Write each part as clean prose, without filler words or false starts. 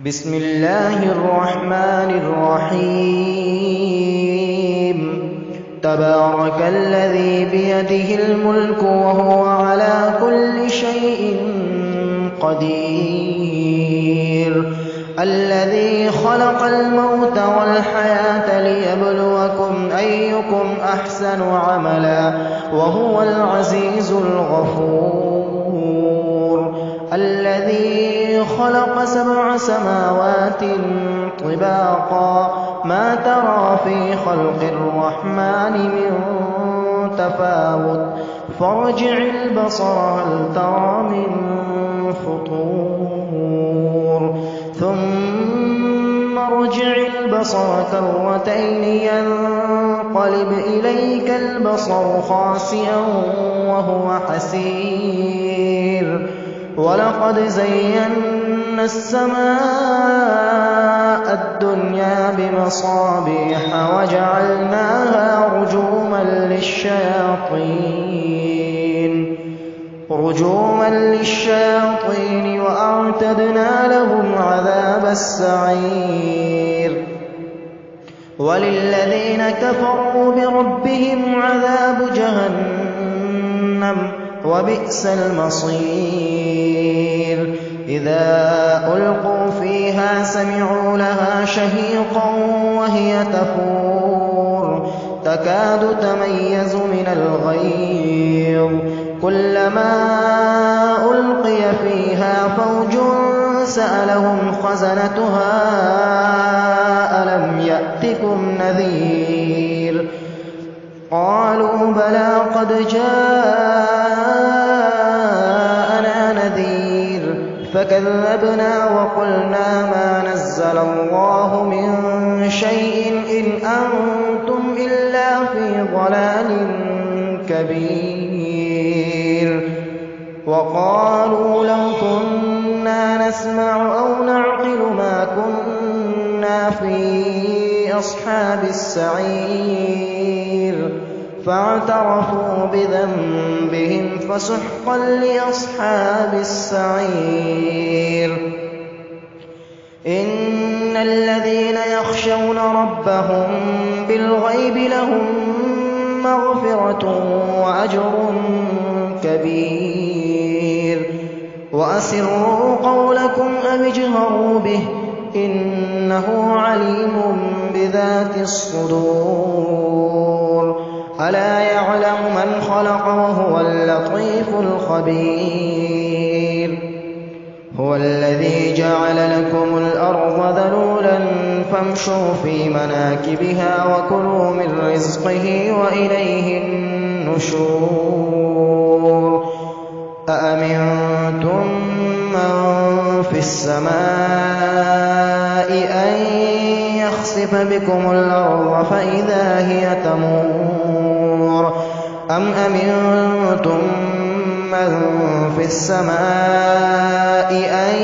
بسم الله الرحمن الرحيم تبارك الذي بيده الملك وهو على كل شيء قدير الذي خلق الموت والحياة ليبلوكم أيكم أحسن عملا وهو العزيز الغفور الذي خلق 7 سماوات طباقا ما ترى في خلق الرحمن من تفاوت فارجع البصر هل ترى من فطور ثم ارجع البصر كرتين ينقلب إليك البصر خاسئا وهو حسير ولقد زينا السماء الدنيا بمصابيح وجعلناها رجوما للشياطين وأعتدنا لهم عذاب السعير وللذين كفروا بربهم عذاب جهنم وبئس المصير إذا ألقوا فيها سمعوا لها شهيقا وهي تفور تكاد تميز من الغيظ كلما ألقي فيها فوج سألهم خزنتها ألم يأتكم نذير قالوا بلى قد جاءنا نذير فكذبنا وقلنا ما نزل الله من شيء إن أنتم إلا في ضلال كبير وقالوا لو كنا نسمع أو نعقل ما كنا في أصحاب السعير فاعترفوا بذنبهم فسحقا لأصحاب السعير إن الذين يخشون ربهم بالغيب لهم مغفرة وأجر كبير وأسروا قولكم أو اجهروا به إنه عليم بذات الصدور ألا يعلم من خلق وهو اللطيف الخبير هو الذي جعل لكم الأرض ذلولا فامشوا في مناكبها وكلوا من رزقه وإليه النشور أأمنتم من في السماء أن يخسف بكم الأرض فإذا هي تمور أم أمنتم من في السماء أن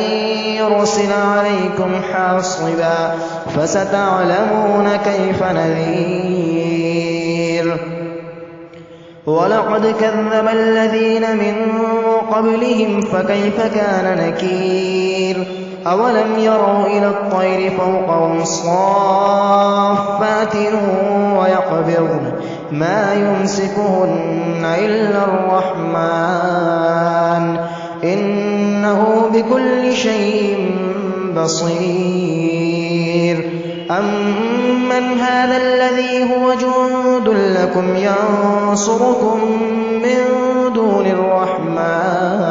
يرسل عليكم حاصبا فستعلمون كيف نذير ولقد كذب الذين من قبلهم فكيف كان نكير أولم يروا إلى الطير فوقهم صافات ويقبضن ما يمسكهن إلا الرحمن إنه بكل شيء بصير أمن هذا الذي هو جند لكم ينصركم من دون الرحمن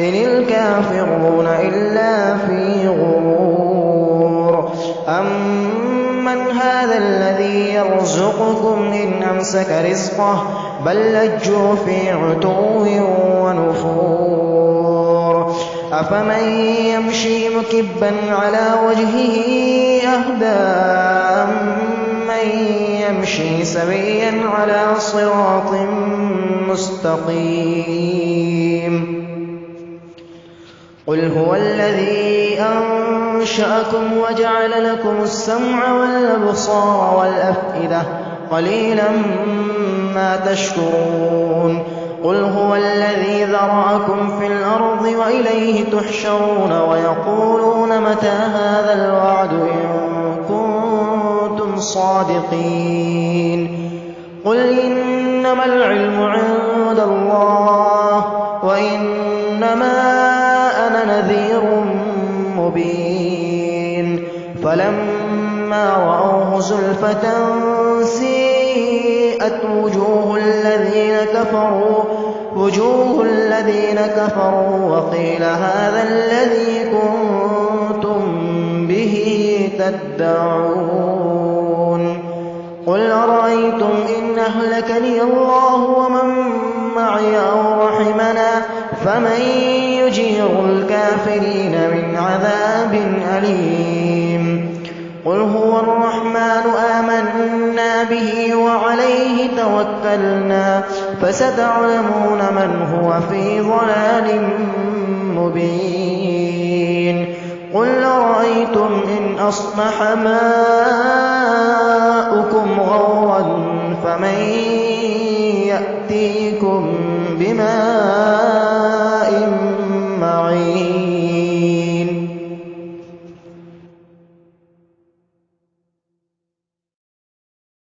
إن الكافرون إلا في غرور أمن هذا الذي يرزقكم إن أمسك رزقه بل لجوا في عتو ونفور أفمن يمشي مكبا على وجهه أهدى أمن يمشي سويا على صراط مستقيم قل هو الذي أنشأكم وجعل لكم السمع والأبصار والأفئدة قليلا ما تشكرون قل هو الذي ذرأكم في الأرض وإليه تحشرون ويقولون متى هذا الوعد إن كنتم صادقين قل إنما العلم عند الله وإنما أنا نذير مبين فلما رأوه زلفة سيئت وجوه الذين كفروا وقيل هذا الذي كنتم به تدعون قل أرأيتم إن أهلكني الله ومن معي أو رحمنا فمن يجير الكافرين من عذاب أليم قل هو الرحمن آمنا به وعليه توكلنا فستعلمون من هو في ضلال مبين قل أرأيتم إن أصبح ماؤكم غورا فمن يأتيكم بماء